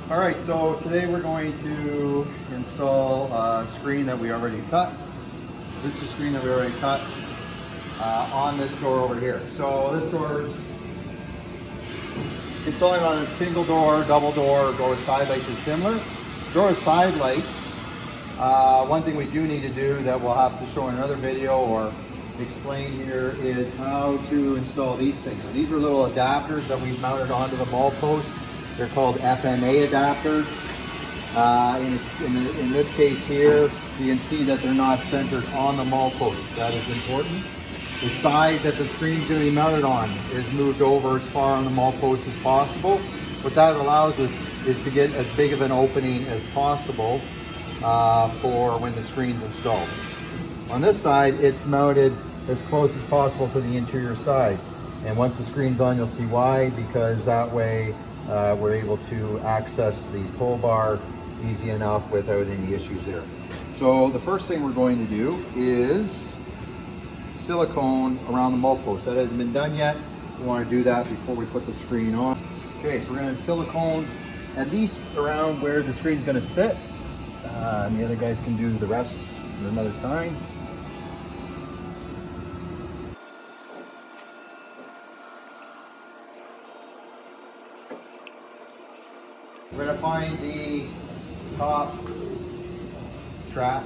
All right, so today we're going to install a screen that we already cut. This is a screen that we already cut on this door over here. So this door is installing on a single door, double door with side lights is similar. Door with side lights, one thing we do need to do that we'll have to show in another video or explain here is how to install these things. So these are little adapters that we've mounted onto the mull post. They're called FMA adapters. In this case here, you can see that they're not centered on the mull post. That is important. The side that the screen's going to be mounted on is moved over as far on the mull post as possible. What that allows us is to get as big of an opening as possible for when the screen's installed. On this side, it's mounted as close as possible to the interior side. And once the screen's on, you'll see why, because that way we're able to access the pull bar easy enough without any issues there. So the first thing we're going to do is silicone around the mull post. That hasn't been done yet. We want to do that before we put the screen on. Okay, so we're going to silicone at least around where the screen's going to sit. And the other guys can do the rest at another time. We're going to find the top track.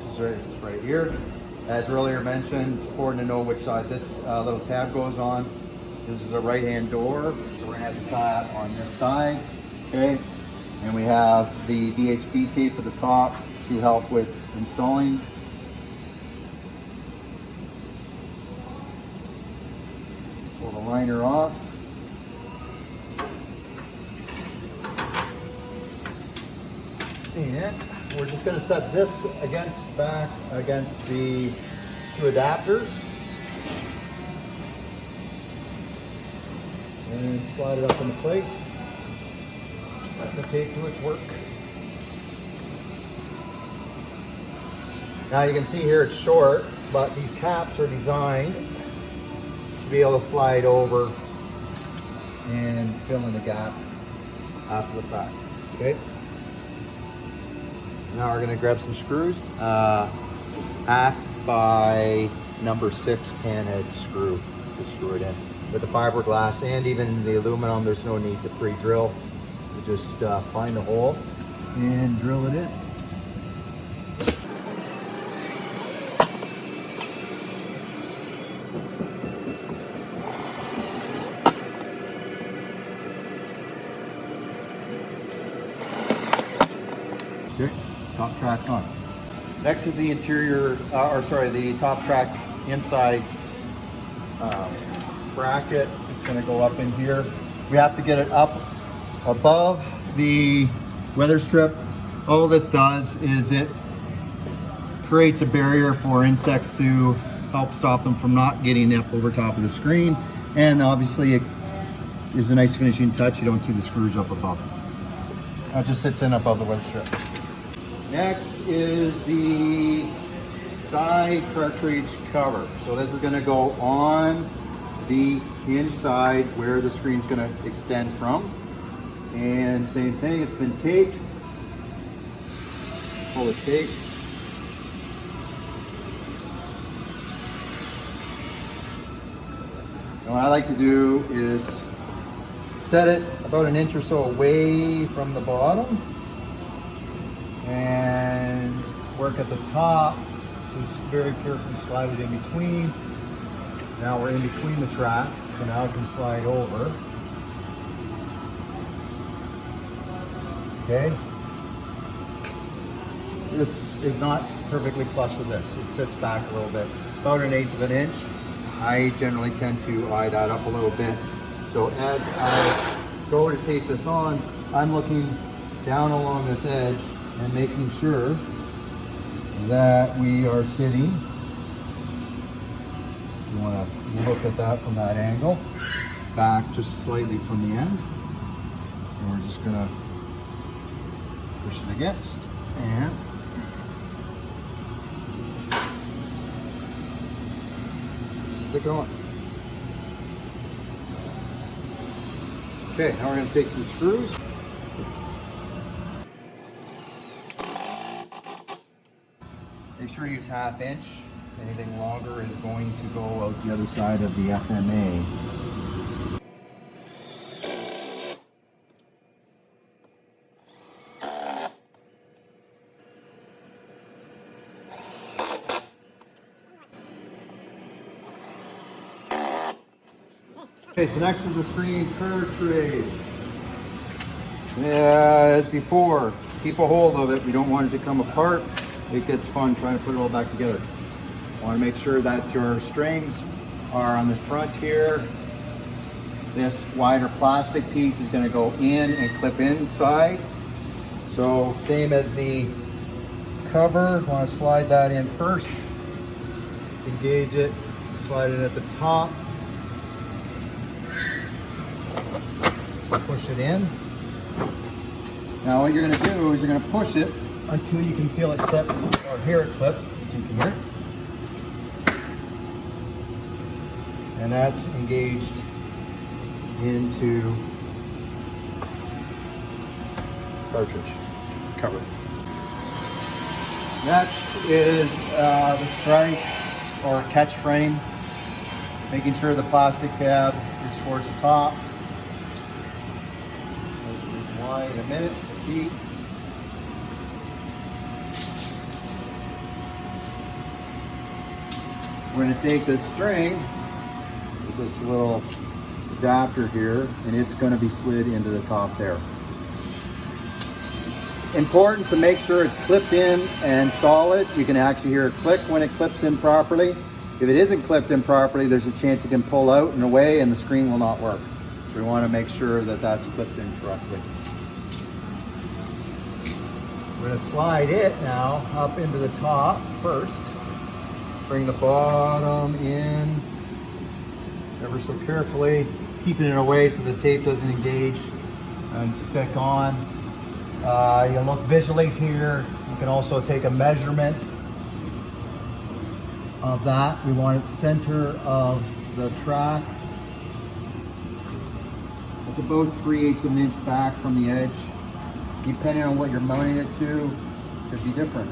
This is right here. As earlier mentioned, it's important to know which side this little tab goes on. This is a right-hand door, so we're going to have the tab on this side. Okay, and we have the VHB tape at the top to help with installing. Pull the liner off. And we're just going to set this back against the two adapters and slide it up into place. Let the tape do its work. Now you can see here it's short, but these caps are designed to be able to slide over and fill in the gap after the fact. Okay. Now we're going to grab some screws, 1/2 by number 6 panhead screw to screw it in. With the fiberglass and even the aluminum, there's no need to pre-drill. You just find a hole and drill it in. Okay. Top track's on. Next is the interior, the top track inside bracket. It's going to go up in here. We have to get it up above the weather strip. All this does is it creates a barrier for insects to help stop them from not getting up over top of the screen. And obviously it is a nice finishing touch. You don't see the screws up above. It just sits in above the weather strip. Next is the side cartridge cover. So this is going to go on the inside where the screen's going to extend from. And same thing, it's been taped. Pull the tape. And what I like to do is set it about an inch or so away from the bottom and work at the top, just very carefully slide it in between. Now we're in between the track, so now I can slide over. Okay. This is not perfectly flush with this. It sits back a little bit, about 1/8 of an inch. I generally tend to eye that up a little bit. So as I go to tape this on, I'm looking down along this edge and making sure that we are sitting. You want to look at that from that angle, back just slightly from the end. And we're just going to push it against and stick it on. Okay, now we're going to take some screws. sure to use 1/2 inch. Anything longer is going to go out the other side of the FMA. Okay, so next is the screen cartridge. As before, keep a hold of it. We don't want it to come apart. It gets fun trying to put it all back together. Want to make sure that your strings are on the front here. This wider plastic piece is going to go in and clip inside. So same as the cover, want to slide that in first. Engage it, slide it at the top. Push it in. Now what you're going to do is you're going to push it until you can feel it clip or hear it clip, so you can hear it. And that's engaged into cartridge cover. Next is the strike or catch frame, making sure the plastic tab is towards the top. There's the reason why in a minute. See. We're going to take this string with this little adapter here, and it's going to be slid into the top there. Important to make sure it's clipped in and solid. You can actually hear it click when it clips in properly. If it isn't clipped in properly, there's a chance it can pull out and away and the screen will not work. So we want to make sure that that's clipped in correctly. We're going to slide it now up into the top first. Bring the bottom in ever so carefully, keeping it away so the tape doesn't engage and stick on. You look visually here. You can also take a measurement of that. We want it center of the track. It's about 3/8 of an inch back from the edge. Depending on what you're mounting it to, could be different.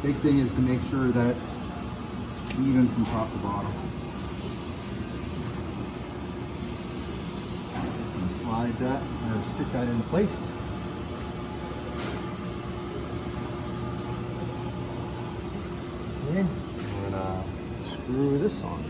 Big thing is to make sure that it's even from top to bottom. Slide that or stick that into place. Okay, we're gonna screw this on.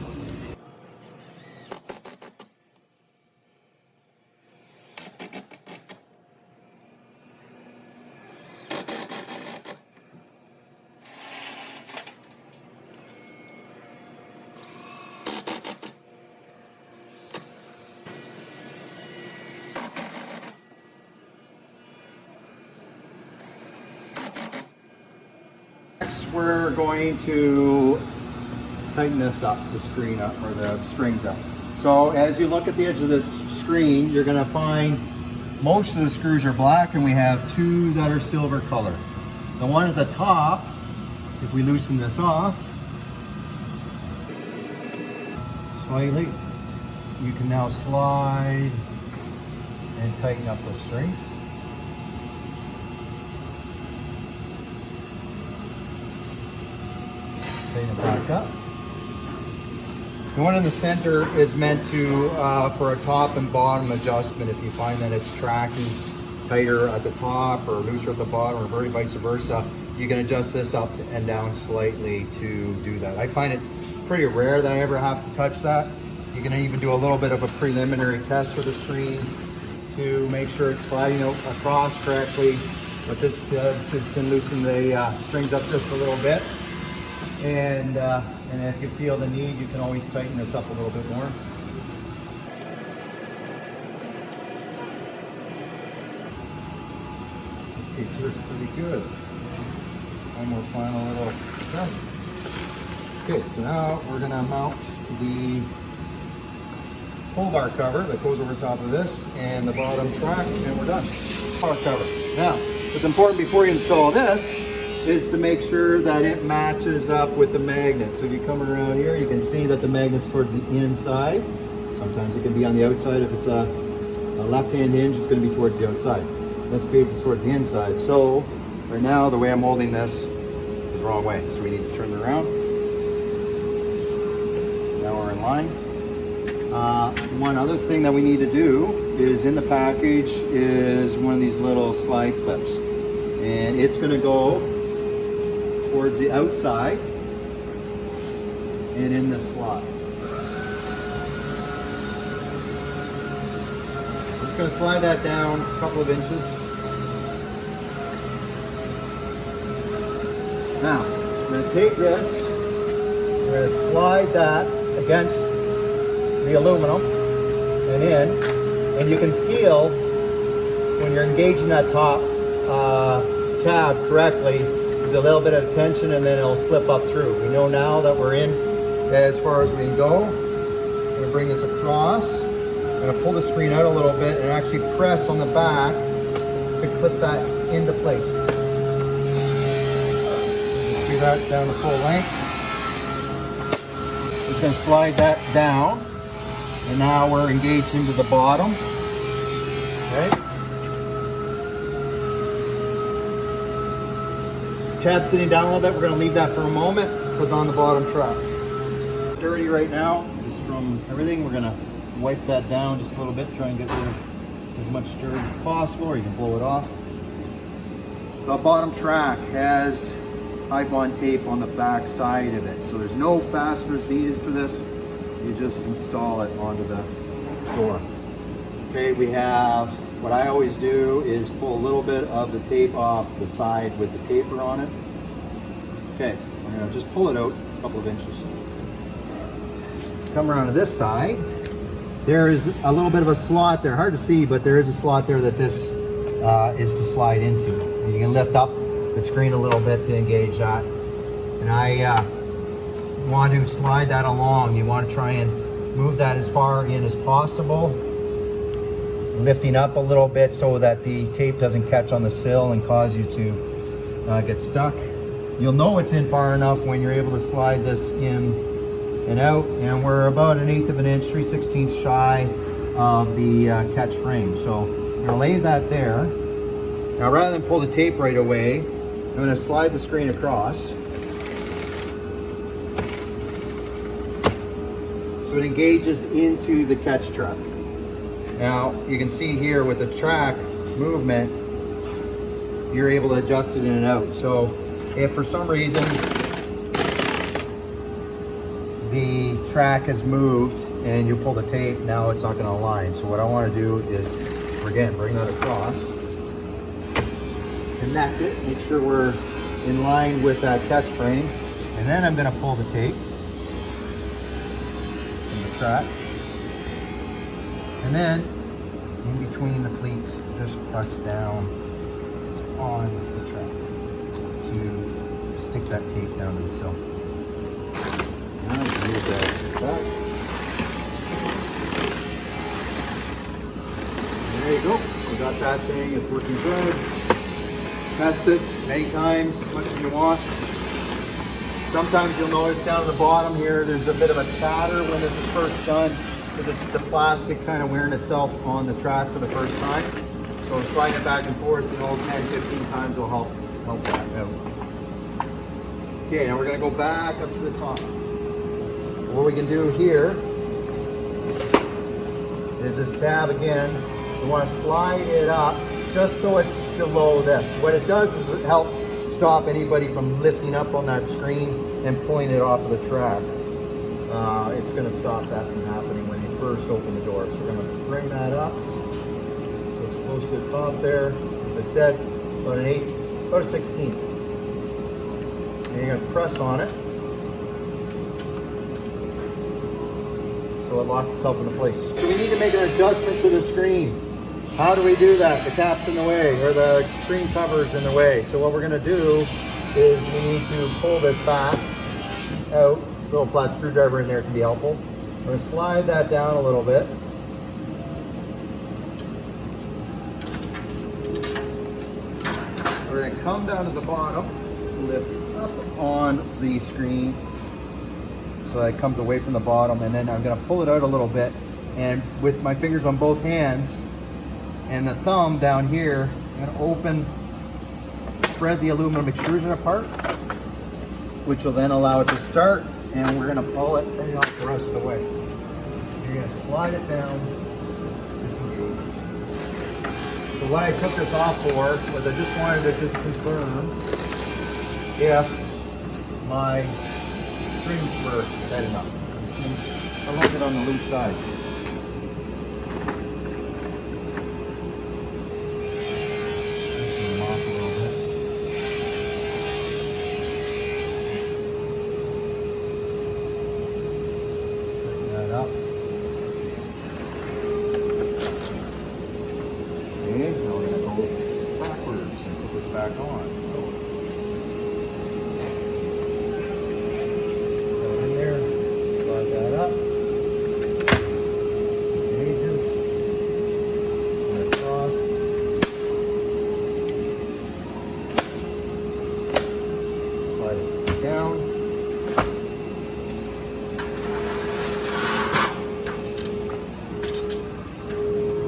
Next, we're going to tighten this up, the screen up, or the strings up. So as you look at the edge of this screen, you're going to find most of the screws are black and we have 2 that are silver color. The one at the top, if we loosen this off slightly, you can now slide and tighten up the strings. Tighten it back up. The one in the center is meant to for a top and bottom adjustment. If you find that it's tracking tighter at the top or looser at the bottom, or vice versa, you can adjust this up and down slightly to do that. I find it pretty rare that I ever have to touch that. You can even do a little bit of a preliminary test for the screen to make sure it's sliding across correctly. What this does is can loosen the strings up just a little bit. And if you feel the need, you can always tighten this up a little bit more. This case here is pretty good. One more final little test. Okay, so now we're going to mount the pull bar cover that goes over top of this and the bottom track, and we're done. Bar cover. Now, what's important before you install this is to make sure that it matches up with the magnet. So if you come around here, you can see that the magnet's towards the inside. Sometimes it can be on the outside. If it's a left-hand hinge, it's going to be towards the outside. In this case, it's towards the inside. So Right now, the way I'm holding this is the wrong way, so we need to turn it around. Now we're in line. One other thing that we need to do is in the package is one of these little slide clips, and it's going to go towards the outside and in the slot. I'm just going to slide that down a couple of inches. Now, I'm going to take this, I'm going to slide that against the aluminum and in, and you can feel when you're engaging that top tab correctly, there's a little bit of tension and then it'll slip up through. We know now that we're in as far as we can go. I'm going to bring this across. I'm going to pull the screen out a little bit and actually press on the back to clip that into place. Just do that down the full length. Just going to slide that down. And now we're engaged into the bottom. Okay. Tab sitting down a little bit. We're going to leave that for a moment. Put on the bottom track. Dirty right now, just from everything. We're going to wipe that down just a little bit. Try and get rid of as much dirt as possible, or you can blow it off. The bottom track has high bond tape on the back side of it, so there's no fasteners needed for this. You just install it onto the door. Okay, we have, what I always do is pull a little bit of the tape off the side with the taper on it. Okay, I'm gonna just pull it out a couple of inches. Come around to this side. There is a little bit of a slot there, hard to see, but there is a slot there that this is to slide into. And you can lift up the screen a little bit to engage that. And I want to slide that along. You want to try and move that as far in as possible, lifting up a little bit so that the tape doesn't catch on the sill and cause you to get stuck. You'll know it's in far enough when you're able to slide this in and out, and we're about 1/8 of an inch, 3/16 shy of the catch frame. So I'm going to lay that there. Now rather than pull the tape right away, I'm going to slide the screen across. So it engages into the catch track. Now you can see here with the track movement, you're able to adjust it in and out. So if for some reason the track has moved and you pull the tape, now it's not going to align. So what I want to do is, again, bring that across, connect it, make sure we're in line with that catch frame, and then I'm going to pull the tape track, and then in between the pleats just press down on the track to stick that tape down to the sill. Now move that back. There you go. We got that thing. It's working good. Test it many times, as much as you want. Sometimes you'll notice down at the bottom here, there's a bit of a chatter when this is first done. So just the plastic kind of wearing itself on the track for the first time. So sliding it back and forth, 10, 15 times will help that out. Okay, now we're gonna go back up to the top. What we can do here is this tab again. We want to slide it up just so it's below this. What it does is it helps stop anybody from lifting up on that screen and pulling it off of the track. It's going to stop that from happening when you first open the door. So we're going to bring that up so it's close to the top there. As I said, about an 16th. And you're going to press on it so it locks itself into place. So we need to make an adjustment to the screen. How do we do that? The cap's in the way, or the screen cover's in the way. So what we're going to do is we need to pull this back out. A little flat screwdriver in there can be helpful. We're going to slide that down a little bit. We're going to come down to the bottom, lift up on the screen so that it comes away from the bottom, and then I'm going to pull it out a little bit, and with my fingers on both hands and the thumb down here, I'm going to open spread the aluminum extrusion apart, which will then allow it to start, and we're gonna pull it right off the rest of the way. You're gonna slide it down, disengage. So what I took this off for was I just wanted to just confirm if my strings were tight enough. You see a little bit on the loose side. Back on. Go in there, slide that up. Gauges. And across. Slide it down.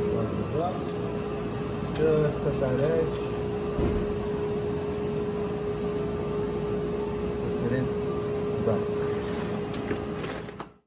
Slide this up. Just at that edge. Done.